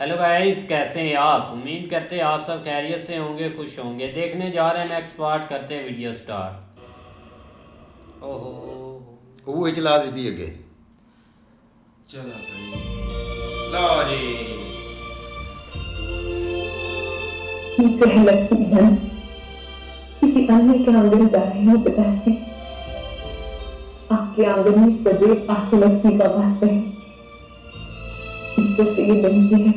Hello guys, कैसे हैं आप? उम्मीद करते हैं आप सब खैरियत से होंगे, खुश होंगे। देखने जा रहे हैं नेक्स्ट पार्ट, करते हैं वीडियो स्टार्ट। ओहो, ਉਹ ਹੀ ਚਲਾ ਦਿੱਤੀ ਅੱਗੇ। चलो भाई लो जी। लक्ष्मी धन किसी अन्य के आंगन जा रही हूँ पिताजी। आपके आंगन में सदैव आपकी लक्ष्मी का वास रहे, ईश्वर से ये विनती है।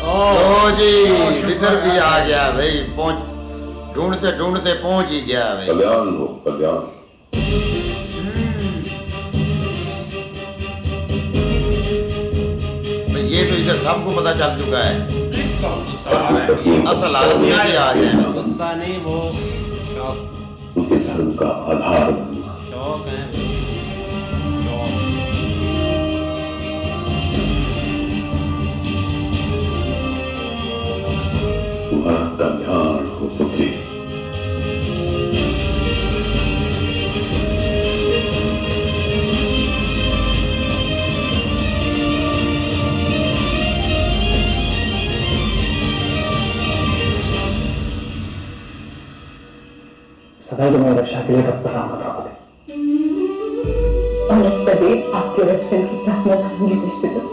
लो जी, विदर भी आ गया भाई। पहुंच ढूंढते ढूंढते पहुंच ही गया भाई। कल्याण हो कल्याण। भाई ये तो इधर सबको पता चल चुका है। इसको गुस्सा आ रहा है। असल हालत में भी आ गए हैं। गुस्सा नहीं, वो शौक उनके धर्म का आधार बनना। शौक है, शौक। तुम्हारा कल्याण हो पुत्री। सदा तुम्हारी रक्षा के लिए तत्पर रहूंगा द्रौपदी। और सदैव आपके रक्षण की प्रार्थना करूंगी दृष्टिधर।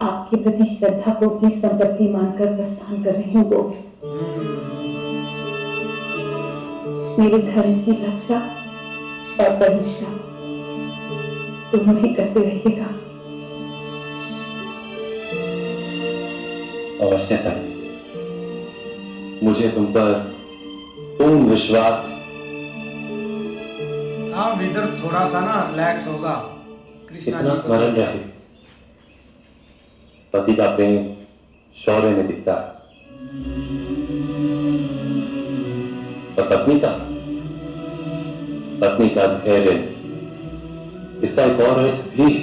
आपके प्रति श्रद्धा को अपनी संपत्ति मानकर प्रस्थान कर रही हूँ गोविंद। मेरे धर्म की रक्षा और परिरक्षा दोनों ही करते रहिएगा। अवश्य सर, मुझे तुम पर पूर्ण विश्वास। हाँ विदर थोड़ा सा ना रिलैक्स होगा। कृष्णा इतना जी को स्मरण रहे, पति का प्रेम शौर्य में दिखता है, और पत्नी का धैर्य, इसका एक और अर्थ भी है।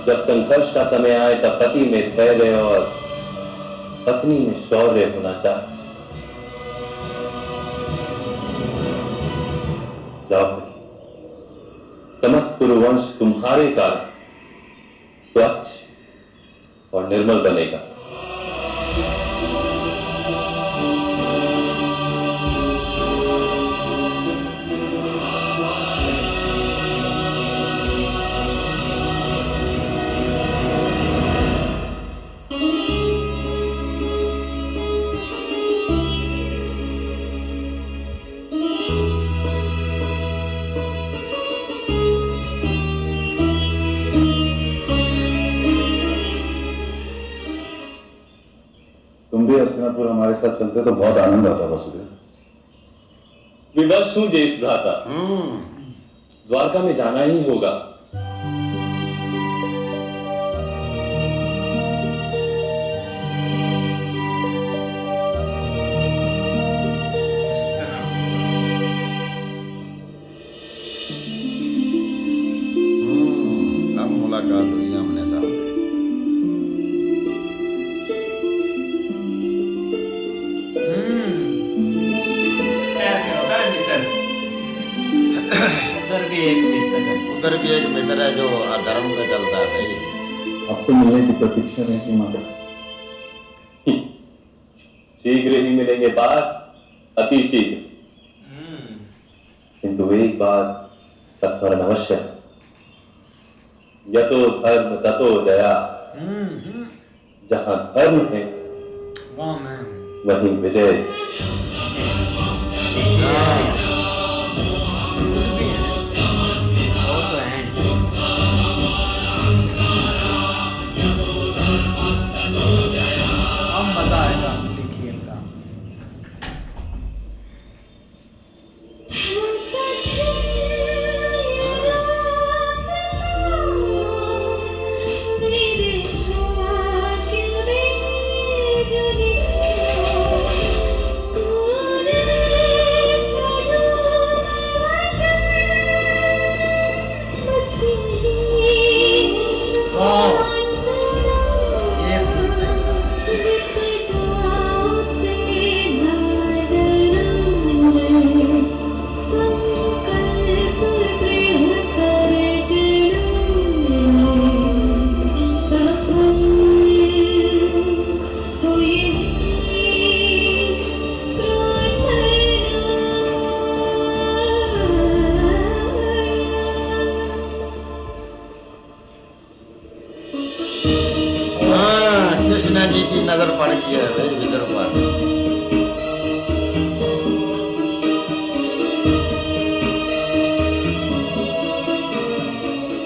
जब संघर्ष का समय आए तब पति में धैर्य और पत्नी में शौर्य होना चाहिए। जाओ सखी, समस्त पुरुवंश तुम्हारे कारण स्वच्छ और निर्मल बनेगा। तुम भी हस्तिनापुर हमारे साथ चलते तो बहुत आनंद आता वसुदेव। विवश हूं ज्येष्ठ भ्राता, द्वारका में जाना ही होगा। अब मुलाकात हुई हमने सामने। कैसे होता है मित्र? उधर भी एक मित्र है। उधर भी एक मित्र है जो धर्म पे चलता है भाई। अब तो मिलने की प्रतीक्षा रहती माता। शीघ्र ही मिलेंगे बार, अति शीघ्र। किंतु एक बात का स्मरण अवश्य है। यतो धर्म ततो जया। जहां धर्म है वाह मैं वहीं विजय। वो तो है। अब मजा आएगा असली खेल का। मेरे भाग्य में जो लिखा की नजर पड़ गई है भाई विदर्भ पर।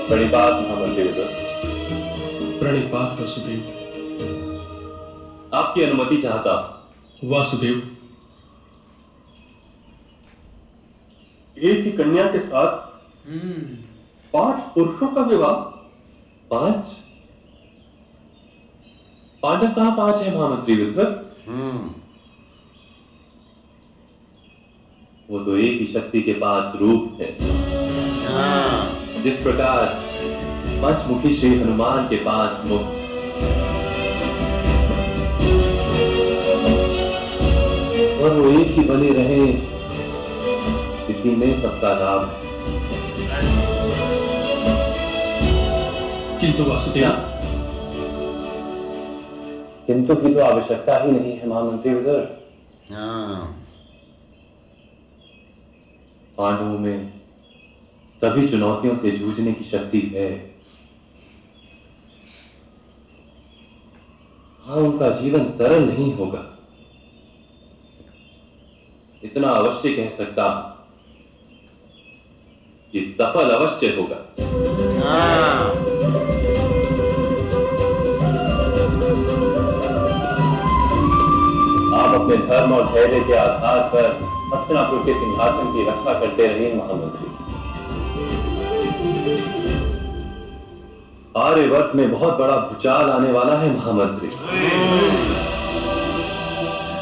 प्रणिपात महामंत्री विदुर। प्रणिपात वसुदेव। आपकी अनुमति चाहता। वासुदेव, एक ही कन्या के साथ 5 पुरुषों का विवाह? 5? पांडव कहां 5 है महामंत्री विदुर? वो तो एक ही शक्ति के 5 रूप थे। जिस प्रकार पंचमुखी श्री हनुमान के 5 मुख, और वो एक ही बने रहे, इसी में सबका लाभ है। किंतु वासुदेव, किंतु की तो आवश्यकता ही नहीं है महामंत्री विदुर। पांडवों में सभी चुनौतियों से जूझने की शक्ति है। हाँ, उनका जीवन सरल नहीं होगा, इतना अवश्य कह सकता कि सफल अवश्य होगा। आप अपने धर्म और धैर्य के आधार पर हस्तिनापुर के सिंहासन की रक्षा करते रहिए महामंत्री। आर्यवर्त में बहुत बड़ा भूचाल आने वाला है महामंत्री,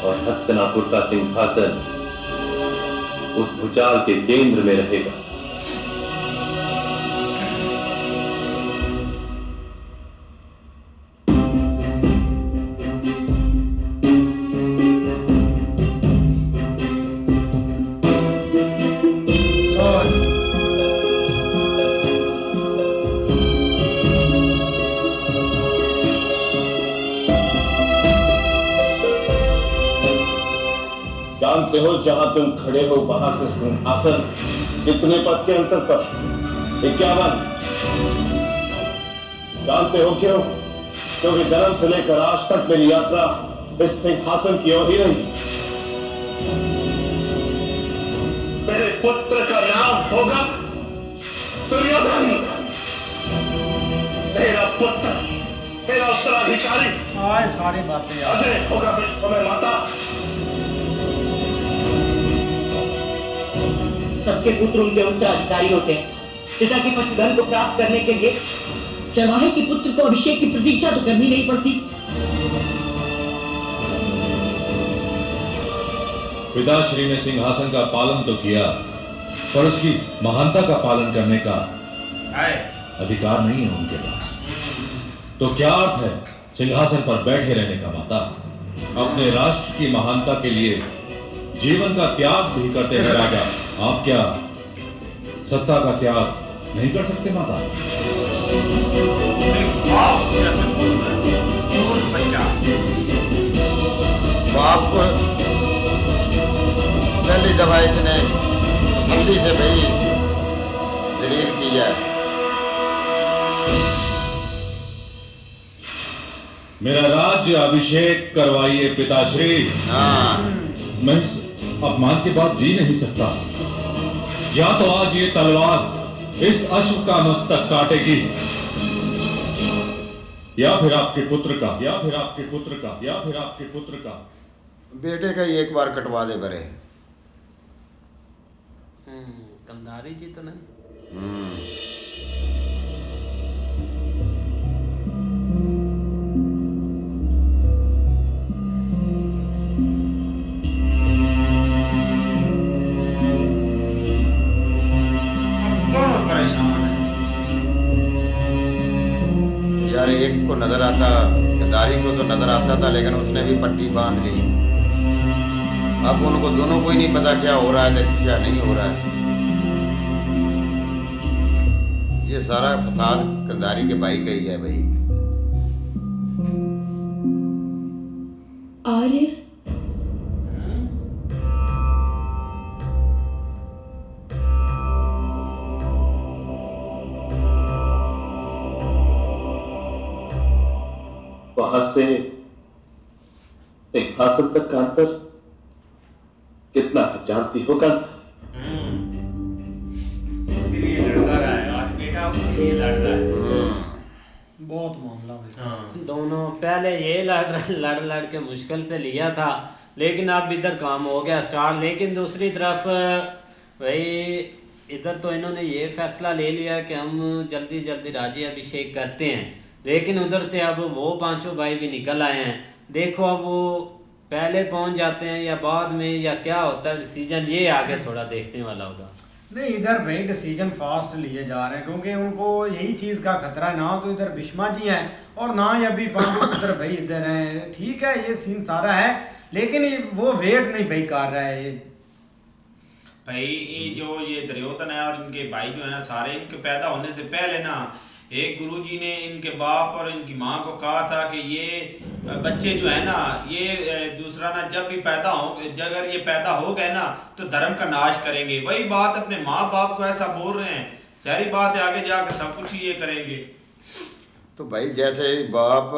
और हस्तिनापुर का सिंहासन उस भूचाल के केंद्र में रहेगा। जानते हो जहां तुम खड़े हो वहां से सिंहासन कितने पद के अंतर पर? 51। जानते हो क्यों? क्योंकि जन्म से लेकर आज तक मेरी यात्रा इस सिंहासन की ओर ही रही। मेरे पुत्र का नाम होगा दुर्योधन। मेरा पुत्र, मेरा उत्तराधिकारी आए सारी बातें यार। अजय होगा विश्व में माता। सबके पुत्र उनके उत्तराधिकारी होते हैं। पिता के पशुधन को प्राप्त करने के लिए चरवाहे के पुत्र को अभिषेक की प्रतीक्षा तो करनी नहीं पड़ती। पिताश्री ने सिंहासन का पालन तो किया, पर उसकी महानता का पालन करने का अधिकार नहीं है उनके पास। तो क्या अर्थ है सिंहासन पर बैठे रहने का माता? अपने राष्ट्र की महानता के लिए जीवन का त्याग भी करते हैं राजा। आप क्या सत्ता का त्याग नहीं कर सकते माता? बाप को पहली दफा इसने तसल्ली से भाई दलील की है। मेरा राज्य अभिषेक करवाइए पिताश्री। मैं इस अपमान के बाद जी नहीं सकता। या तो आज ये तलवार इस अश्व का मस्तक काटेगी, या फिर आपके पुत्र का, या फिर आपके पुत्र का, या फिर आपके पुत्र का। बेटे का ही एक बार कटवा दे बरे। कंधारी जी तो नहीं। यार एक को नजर आता, गद्दारी को तो नजर आता था, लेकिन उसने भी पट्टी बांध ली। अब उनको दोनों को ही नहीं पता क्या हो रहा है क्या नहीं हो रहा है। ये सारा फसाद गद्दारी के भाई का ही है भाई। आर्य बाहर से सिंहासन तक का अंतर कितना है जानती हो कांता? इसके लिए लड़ता रहा है आज बेटा, उसके लिए लड़ रहा है। बहुत मामला भाई। हाँ, दोनों पहले ये लड़ के मुश्किल से लिया था, लेकिन अब इधर काम हो गया स्टार्ट। लेकिन दूसरी तरफ भाई इधर तो इन्होंने ये फैसला ले लिया कि हम जल्दी जल्दी राज्याभिषेक करते हैं, लेकिन उधर से अब वो पांचों भाई भी निकल आए हैं। देखो अब वो पहले पहुंच जाते हैं या बाद में, या क्या होता है डिसीजन, ये आगे थोड़ा देखने वाला होगा। नहीं, इधर भाई डिसीजन फास्ट लिए जा रहे हैं, क्योंकि उनको यही चीज़ का खतरा है। ना तो इधर भीष्मा जी हैं और ना ही अभी पांडुपुत्र भाई इधर हैं। ठीक है, ये सीन सारा है, लेकिन वो वेट नहीं भाई कर रहा है। भाई ये दुर्योधन है और इनके भाई जो है ना सारे, इनके पैदा होने से पहले ना एक गुरुजी ने इनके बाप और इनकी माँ को कहा था कि ये बच्चे जो है ना, ये दूसरा ना जब भी पैदा हो, अगर ये पैदा हो गए ना तो धर्म का नाश करेंगे। वही बात अपने माँ बाप को ऐसा बोल रहे हैं, सारी बात है आगे जाकर सब कुछ ही ये करेंगे। तो भाई जैसे बाप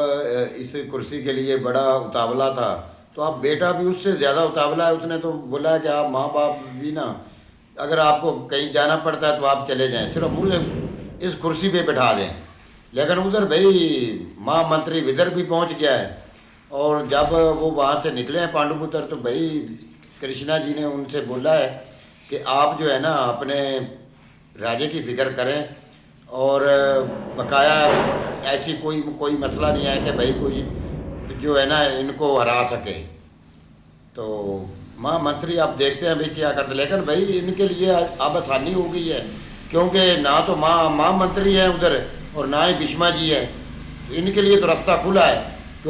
इस कुर्सी के लिए बड़ा उतावला था, तो आप बेटा भी उससे ज़्यादा उतावला है। उसने तो बोला है कि आप माँ बाप भी ना, अगर आपको कहीं जाना पड़ता है तो आप चले जाएं, सिर्फ मुझे इस कुर्सी पे बैठा दें। लेकिन उधर भाई महामंत्री विदर भी पहुंच गया है, और जब वो वहाँ से निकले हैं पांडुपुत्र, तो भाई कृष्णा जी ने उनसे बोला है कि आप जो है ना अपने राजे की फिक्र करें, और बकाया ऐसी कोई मसला नहीं है कि भाई कोई जो है ना इनको हरा सके। तो महामंत्री आप देखते हैं भाई क्या करते। लेकिन भाई इनके लिए अब आसानी हो गई है, क्योंकि ना तो महामंत्री हैं उधर और ना ही भीष्मा जी है। इनके लिए तो रास्ता खुला है कि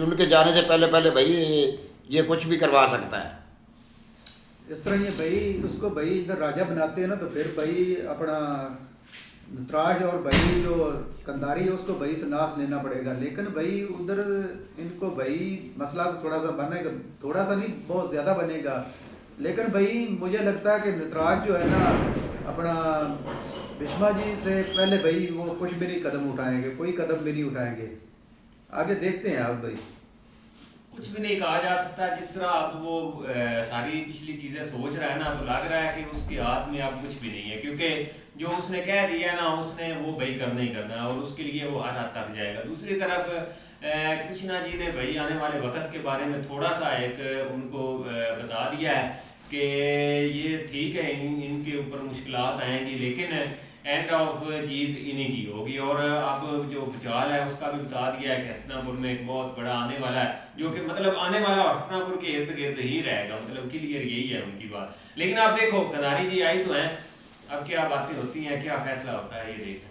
उनके जाने से पहले भाई ये कुछ भी करवा सकता है। इस तरह ये भाई उसको भाई इधर राजा बनाते हैं ना, तो फिर भाई अपना धृतराष्ट्र और भाई जो कंधारी है उसको भाई संन्यास लेना पड़ेगा। लेकिन भाई उधर इनको भाई मसला तो थोड़ा सा बनेगा, थोड़ा सा नहीं बहुत ज़्यादा बनेगा। लेकिन भाई मुझे लगता है कि धृतराष्ट्र जो है ना अपना भीष्मा जी से पहले भाई वो कुछ भी नहीं कदम उठाएंगे, कोई कदम भी नहीं उठाएंगे। आगे देखते हैं आप भाई। कुछ भी नहीं कहा जा सकता। जिस तरह अब वो सारी पिछली चीज़ें सोच रहा है ना, तो लग रहा है कि उसके हाथ में अब कुछ भी नहीं है, क्योंकि जो उसने कह दिया ना उसने वो भाई करना ही करना है, और उसके लिए वो हर हद तक जाएगा। दूसरी तरफ कृष्णा जी ने भाई आने वाले वक्त के बारे में थोड़ा सा एक उनको बता दिया है कि ये ठीक है, इनके ऊपर मुश्किलात आएंगी, लेकिन एंड ऑफ जीत इन्हीं की होगी। और अब जो भूचाल है उसका भी बता दिया है कि हस्तिनापुर में एक बहुत बड़ा आने वाला है, जो कि मतलब आने वाला हस्तिनापुर के इर्द गिर्द ही रहेगा, मतलब क्लियर यही है उनकी बात। लेकिन आप देखो कंधारी जी आई तो हैं, अब क्या बातें होती हैं, क्या फैसला होता है ये देखना।